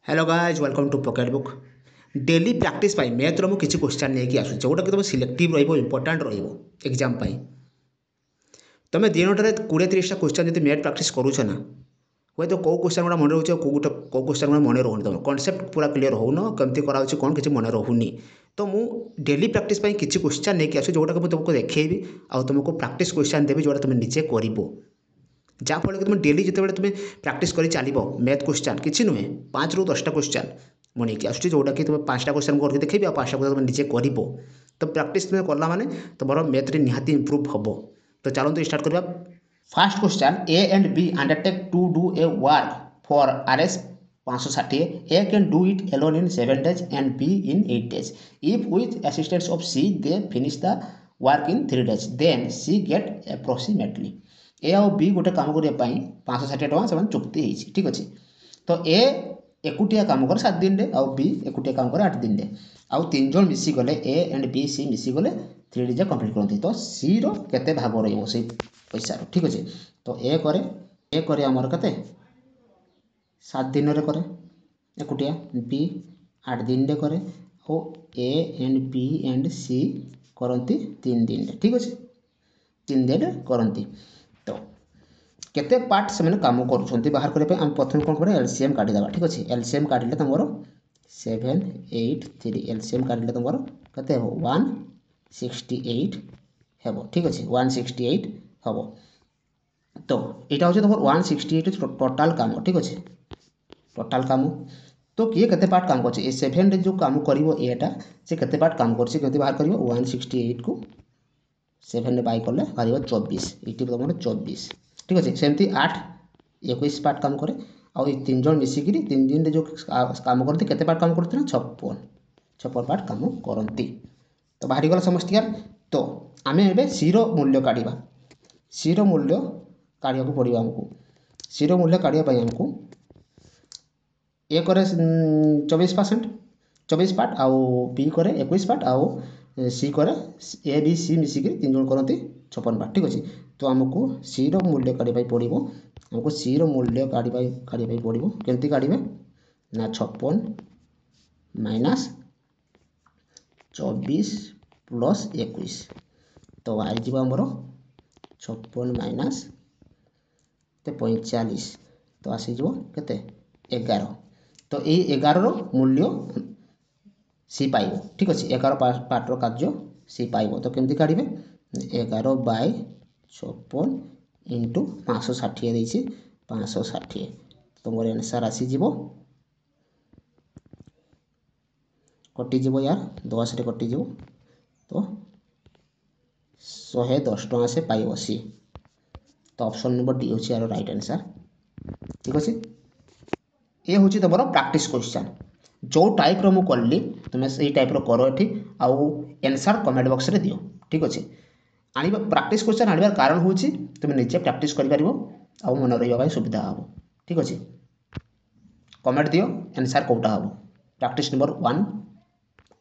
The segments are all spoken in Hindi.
Hello guys welcome to pocket book daily practice पाई मैथ्र मु किसी क्वेश्चन नहीं आसूँ जोटा कि तुम सिलेक्टिव इंपोर्टाट एग्जाम तुम दिनटे 20-30टा क्वेश्चन जब मैथ प्रैक्टिस करुच ना हे तो कौ क्वेश्चन गुड़ा मन रोचे कौ क्वेश्चन गुड़ा मन रोनी तुम कनसेप्ट पूरा क्लीयर होन कमी कराऊँ कौन किसी मन रोनी तो मु डेली प्रैक्टिस किसी क्वेश्चन नहीं आसूँ जोटा कि तुमको देखी आ तुमको प्रैक्टिस क्वेश्चन देवी जोटा तुम निजे कर जहाँफल कि तुम डेली जिते तुम प्रैक्टिस कर चलो मैथ क्वेश्चन किसी नुहे 5 ରୁ 10टा क्वेश्चन मुझे कि आसूँ जोटा कि तुम 5टा क्वेश्चन करके देखी आ 5टा क्वेश्चन तुम निजे कर तो प्रैक्टिस तुम कला माने तुम मैथ्रे निहाती इम्प्रूव हम तो चलते स्टार्ट करवा। First question A and B undertake to do a work for RS 560 A can do it alone in 7 days and B in 8 days if with assistance of C they finish the work in 3 days then C get approximately A आउ बी गोटे काम करने 560 टଙ୍କା से चुक्ति होती ठीक अच्छे तो ए एकुटिया काम कर 7 दिन आउ बी एकुटिया काम कर 8 दिन आउ 3 जन मिसिगले ए एंड बी सी मिसिगले 3 days कंप्लीट करती तो सी रो केते भाग रही से पैसा ठीक अच्छे तो ए करे आमर के 7 दिन करे एकुटिया बी 8 दिन करे और ए एंड बी एंड सी करती 3 दिन ठीक अच्छे 3 दिन करती तो केते पार्ट से मैंने काम कर बाहर करने आम प्रथम कौन कर एलसीएम काटिदेवा ठीक अच्छे एलसीएम काटिले तुम 7 8 3 एलसीएम काटिले तुम के 168 हम ठीक अच्छे 168 हम तो यहाँ हूँ तुम 168 टोटाल काम ठीक अच्छे टोटाल काम तो किए केते पार्ट काम कर 7 रे जो काम कर एटा से केते पार्ट काम कर बाहर कर 168 को 7 बाय कले बाहर 24 ये तुम 24 ठीक अच्छे सेमती 8 21 पार्ट काम करे आउ 3 जन मिसिक 3 दिन जो काम करते केते पार्ट काम करते 56 पार्ट काम करती तो बाहरी गला समस्त यार तो आम ए सी मूल्य काढ़ा सी मूल्य काढ़ा पड़ो आमको सी मूल्य काढ़ापी आमको ए करे 24 पार्ट आउ बी करे 21 पार्ट आउ सी करे ए बी सी मिसिक 3 जन करती 56 पार्ट ठीक अच्छे तो आमको सी मूल्य काढ़ा पड़ो आमको सी मूल्य काढ़ा पड़ो केमती काढ़े ना 56 माइनस 24 प्लस 21 तो आईज आमर 56 माइनस 45 तो आसीज के 11 तो ये 11 मूल्य सी पाइब ठीक अच्छे 11 पार्टर कार्य सी पाइब तो केमती काढ़े 11 बाय 56 इंटू 560 देती 560 तुम आंसर आसीज कटिज यार 10 रे कटिज तो 110 टଙ୍କା से पाइब सी तो ऑप्शन नंबर डी हूँ यार राइट आंसर ठीक अच्छे ये हूँ तुम प्रैक्टिस क्वेश्चन जो टाइप रो मुझे तुम्हें से टाइप कर आउ आंसर कमेंट बॉक्स रे दियो ठीक अच्छे आने प्रैक्टिस क्वेश्चन आने कारण हूँ तुम निजे प्रैक्टिस कर मन रहा सुविधा हम ठीक अच्छे कमेंट दियो आंसर कौटा हम practice number 1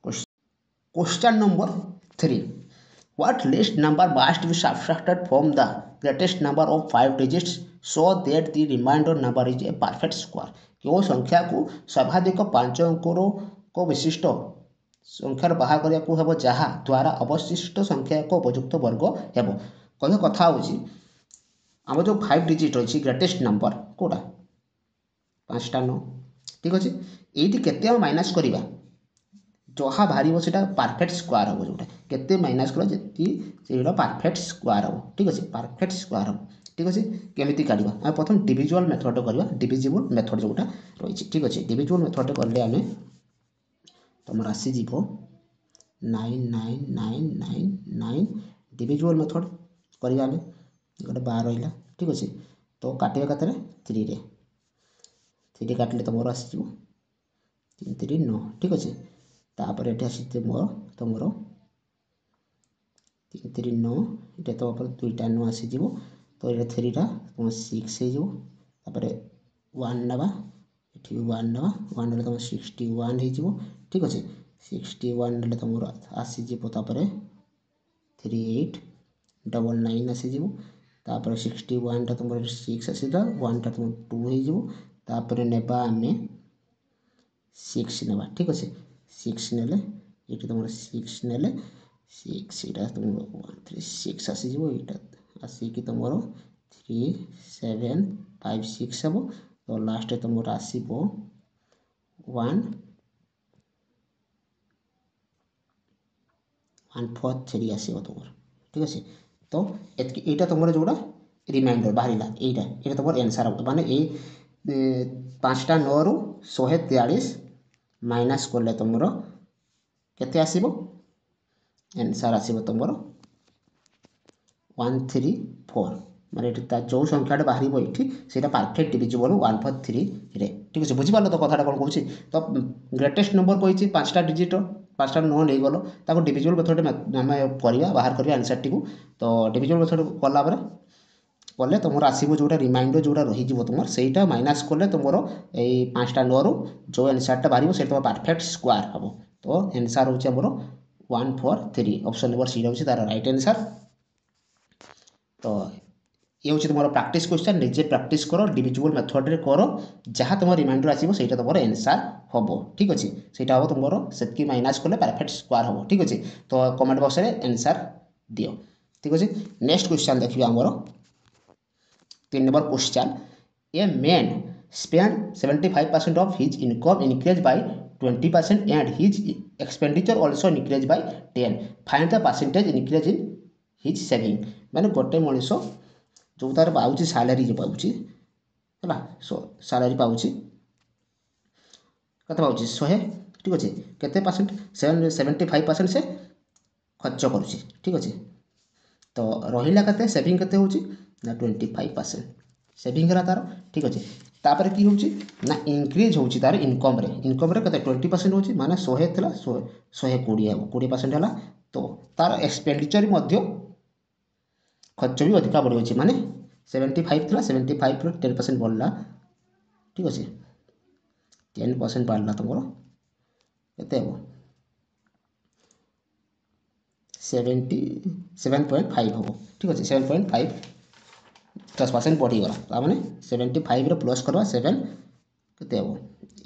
question number 3 What least number must be subtracted from the greatest number of 5 digits so that the remainder number is a perfect square? क्यों संख्या को सर्वाधिक 5 अंकर को विशिष्ट संख्यार बाहर करने हम जहाँ द्वारा अवशिष्ट संख्या को उपयुक्त वर्ग हेब कह कथा हूँ आम जो 5 डिजिट रही ग्रेटेस्ट नंबर कौटा 5टा 9 ठीक अच्छे ये केते माइनस करवा जहाँ बाहर से परफेक्ट स्क्वायर हम जोटा केते माइनस कर जी परफेक्ट स्क्वायर हम ठीक अच्छे परफेक्ट स्क्वायर हम ठीक अच्छे केमी काढ़ा आम प्रथम डिविजुअल मेथड करवा डिविजिबल मेथड जोटा रही ठीक अच्छे डिविजुअल मेथड कले आम तुम आसीज 9999 डिविजुअल मेथड करवा आम गोटे 12 रहा ठीक अच्छे तो काटे कतरे 3 रे 3 काटिले तुम आसीज 3 3 9 ठीक अच्छे तापर ये आसी तुम 3 3 9 ये तो 2टा 9 आसीज तो ये 3टा तुम 6 होपर 1 नवा ये 1 नवा 1 ना तुम 61 हो ठीक अच्छे 61 ना तुम आसीज 3899 आसीज 61 तुम 6 आसीज 1टा तुम 2 हो तापर नेबा आमे 6 নেবা ঠিক আছে 6 নেলে এটি তোমার 6 নেলে 6 এটা তোমার 136 আসিଯିବ এইটা আসিকি তোমার 3756 হব তো লাস্টে তোমার আসিব 143 আসিব তোমার ঠিক আছে তো এইটা তোমার যেটা রিমাইন্ডর বাহারা এইটা তোমার आंसर হবে মানে এই 5টা 9 রু 143 মাইনাস করলে তোমার কেতে আসিব आंसर আসিব তোমার 134 মানে এটা যে সংখ্যাটা বাহারিব এটি সেটা পারফেক্ট ডিভিজিবল 143 রে ঠিক আছে বুঝিপারল তো কথাটা কোন কହୁছি তো গ্রেটেস্ট নম্বর কইছি 5টা ডিজিট 5টা 9 নেই গলো তাকে ডিভিজিবল মেথড ଆମେ କରିବା ବାହାର କରିବା आंसरটিକୁ তো ডিভিজিবল মেথড কলা পরে কলে তোমার আসিব যেটা রিমাইন্ডর যেটা রহিଯିব তোমার সেইটা মাইনাস করলে তোমার এই 5টা 9 রু যে आंसरটা বাহারিব সেটা তোমার পারফেক্ট স্কোয়ার হব তো आंसर হচ্ছে আমার 143 অপশন নম্বর সি হচ্ছে তার রাইট आंसर তো ये हूँ तुम प्रैक्टिस क्वेश्चन निजे प्रैक्टिस कर डिविजिबल मेथड रे कर जहाँ तुम रिमाइंडर आसो से तुम आंसर हम ठीक अच्छे से हम तुम से माइनास कले परफेक्ट स्क्वायर हम ठीक अच्छे तो कमेंट बॉक्स में आंसर दियो ठीक अच्छे नेक्स्ट क्वेश्चन देखिए आमर 3 number question a man spend 75% of his income increase by 20% and his expenditure also increase by 10 find the percentage increase in his saving मैंने गोटे मनीष जो तार पाँच सैलरी जो पाँच है सैलरी पाँच कत पाँच 100 ठीक अच्छे केते परसेंट 75% से खर्च करुँच ठीक अच्छे तो रहा के सेविंग के 25% सेविंग है तार ठीक अच्छे तापर कि हूँ ना इनक्रीज हो तार इनकम रे 20% हो माने 100 थी 120 हम 20% है तो तार एक्सपेंडिचर खर्च भी अधिका बढ़ी अच्छे माने 75 थी 75 10% बढ़ला ठीक अच्छे 10% बढ़ला तुम केते हम 77.5 हम ठीक अच्छे 7.5 10% बढ़ीगला ताने 75 प्लस करवा 7 केते हम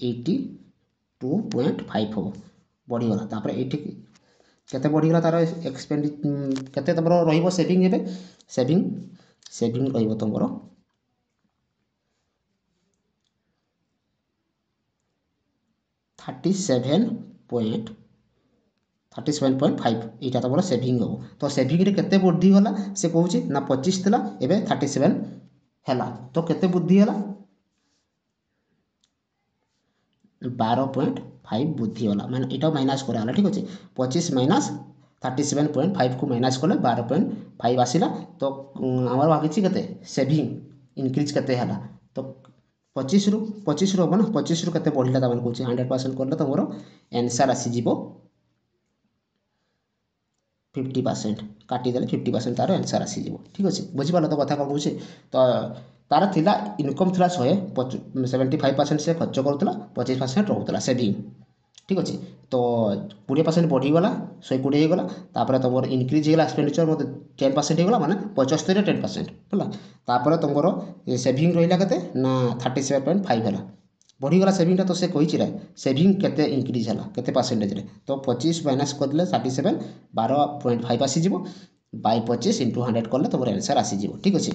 82.5 हम बढ़ीगला तापर एठी केते बढ़ीगला तार एक्सपेंड केते तुम रहिबो सेविंग एबे सेविंग रहिबो तुम 37.5 এইটা তোমার সেভিং হব তো সেভিং রে কেতে বৃদ্ধি হলা সে কହୁଛି না 25 थिला एबे 37 हैला तो केते वृद्धि हैला 12.5 वृद्धि होला माने एटा माइनस करा होला ठीक अछि 25 माइनस 37.5 को माइनस कले 12.5 आसिला तो हमर बाकी केते सेविंग इंक्रीज केते हैला तो 25 रु हम ना 25 रु केते बढ़िला त कहूँ 100% करले तुम आंसर आसीଯିव 50% काटिदेले 50% तार आंसर आसीଯିव ठीक अच्छे बुझिपार तो कथा कौन कहे तो तार थिला इनकम थिला 75% से खर्च करूला 25% रोला सेविंग ठीक अच्छे तो 20% बढ़ीगला 120 होगला तापर तुम इनक्रीज होगा एक्सपेंडिचर मत 10% होगा माने 75 10% है तापर तुम सेविंग रहा के ना 37.5 है बढ़ीगला सेविंग तो से कही सेविंग केते इंक्रीज है केते परसेंटेज रे तो 25 माइनस करले 37 12.5 आसीଯିव बाय 25 इंटू 100 करले तुम आंसर आसीଯିव ठीक अच्छे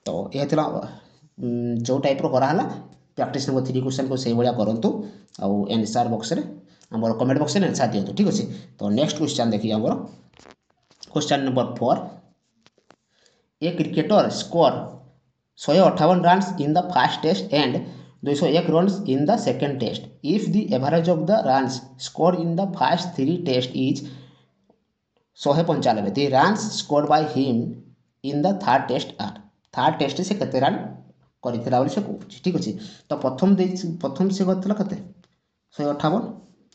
तो यह जो टाइप कराला प्रैक्टिस नंबर 3 क्वेश्चन को से भाया करूँ आउ आंसर बॉक्स रे आम कमेंट बॉक्स में आंसर दिखाँ ठीक अच्छे तो नेक्स्ट क्वेश्चन देखिए आम question number 4 a cricketer score 158 runs in the first test and 201 runs in the second test if the average of the runs score in the first 3 test is 195 the runs scored by him in the third test आर टेस्ट से केते रन करथिला बोली से कहूँ ठीक अच्छे तो प्रथम से करथिला केते 158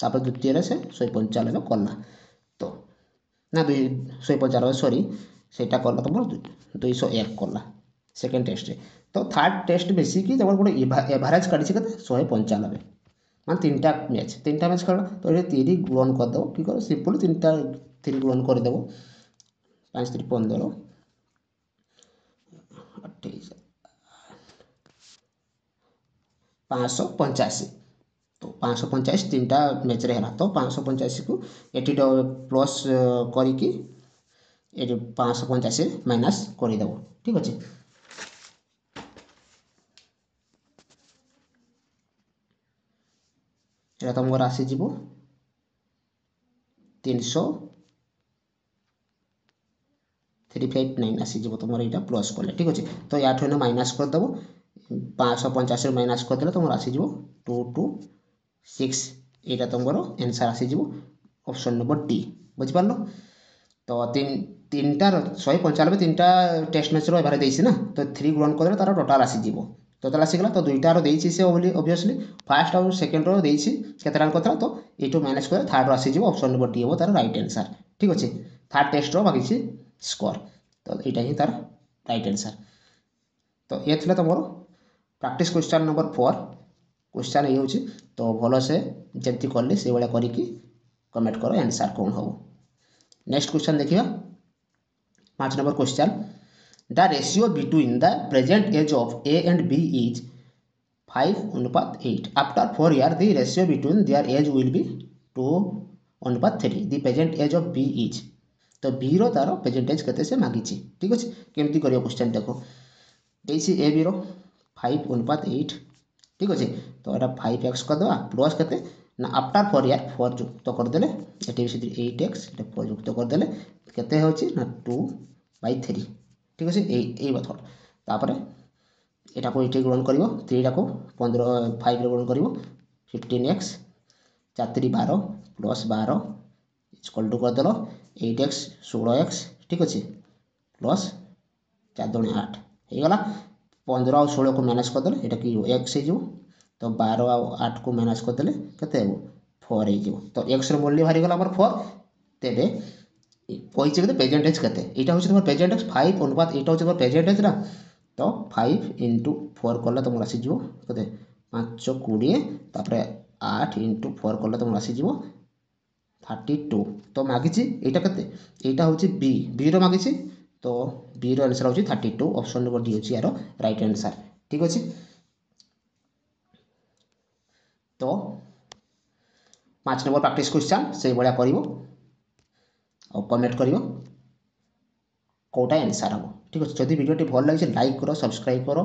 तापर द्वितीय से 195 कला तो ना 195 सॉरी सेटा कला तुम 201 कला सेकेंड टेस्ट रे तो थर्ड टेस्ट बेसी कि जब गोटे एवरेज काढ़ी के 195 मान 3टा मैच खेल तो ये 3 गुणन करदेव कि कर सिंपल 3 गुणन करदेव 5 3 15 28 585 तो 585 तीनटा मैच है तो 585 को ये प्लस करके ये 585 माइनस करदेव ठीक अच्छे। এটা তোমার আসিଯିବ 359 আসিଯିବ তোমার এটা প্লস কলে ঠিক আছে। তো ইয়াঠু এনে মাইনাস করদেব 585 মাইনাস করদেলে তোমার আসিଯିବ 226 এটা তোমার आंसर আসিଯିବ অপশন নম্বর ডি বুঝিপারল। তো তিনটার 195 তিনটা টেস্ট ম্যাচর এবারে দিয়েছি না তো 3 গুণন করলে তার টোটাল আসিଯିବ টোটাল আসিগলা। তো দুইটার ଦେଇଛି সে অবভিয়সলি ফার্স্ট আর সেকেন্ডর ଦେଇଛି কেতে রান কথা তো এইটু মাইনাস করে থার্ডর আসিଯିବ অপশন নম্বর ডি হব তার রাইট आंसर ঠিক আছে। থার্ড টেস্টর মাগিছি স্কোর তো এইটা হি তার রাইট आंसर। তো এ ଥିଲା তোমার প্র্যাকটিস क्वेश्चन नंबर 4 क्वेश्चन ये होची तो भलसे जमती करले से भाया करिकी कमेंट करो आंसर कौन हो। नेक्स्ट क्वेश्चन देखिए 5 number question the ratio between the present age of A and B is 5:8 after 4 years the ratio between their age will be 2:3 the present age of b is। तो बी रो तार प्रेजेंट एज केते से मागी ठीक अच्छे केमती करियो क्वेश्चन देखो देसी ए बी रो 5:8 ठीक अच्छे। तो यहाँ 5x करदे प्लस के ना आफ्टर 4 years 4 युक्त करदे ये 8x 4 युक्त करदे केते होची ना 2/3 ठीक अच्छे यही मेथड। तापर यहाँ को ये गुणन कर 3 को 5 गुणन कर 15x 4 3 12 plus 12 equal to करदेल 8x 16x ठीक अच्छे प्लस 4 2 8 होगला 15 और 16 को माइनस करदे ये कि एक्स हो तो 12 और 8 को माइनस करदे केते 4 हो तो एक्स मूल्य बाहरी गला 4 तेरे कही प्रेजेंटेज केते यहाँ हूँ तुम प्रेजेंटेज 5:8 हूँ तुम प्रेजेंटेज ना तो 5 × 4 कले तुम आसीଯିବ केते 520 तापर 8 × 4 कले तुम आसीଯିବ 32 तो मागिची यहाँ केते यहाँ हूँ बी बी रो मागिची तो बी रो आंसर हूँ 32 ऑप्शन नंबर डी हूँ यार राइट आंसर ठीक अच्छे। तो 5 नंबर प्रैक्टिस क्वेश्चन से भाया कर कमेंट कर कौटा आंसर हम ठीक अच्छे। जदि वीडियो भल लगे लाइक करो सब्सक्राइब करो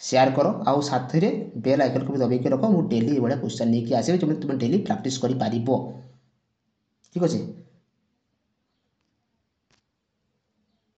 शेयर करो आउ साथ में बेल आइकन को भी दबाई रख मुझे डेली ये क्वेश्चन नहीं आसबि तुम डेली प्रैक्टिस कर ठीक अच्छे।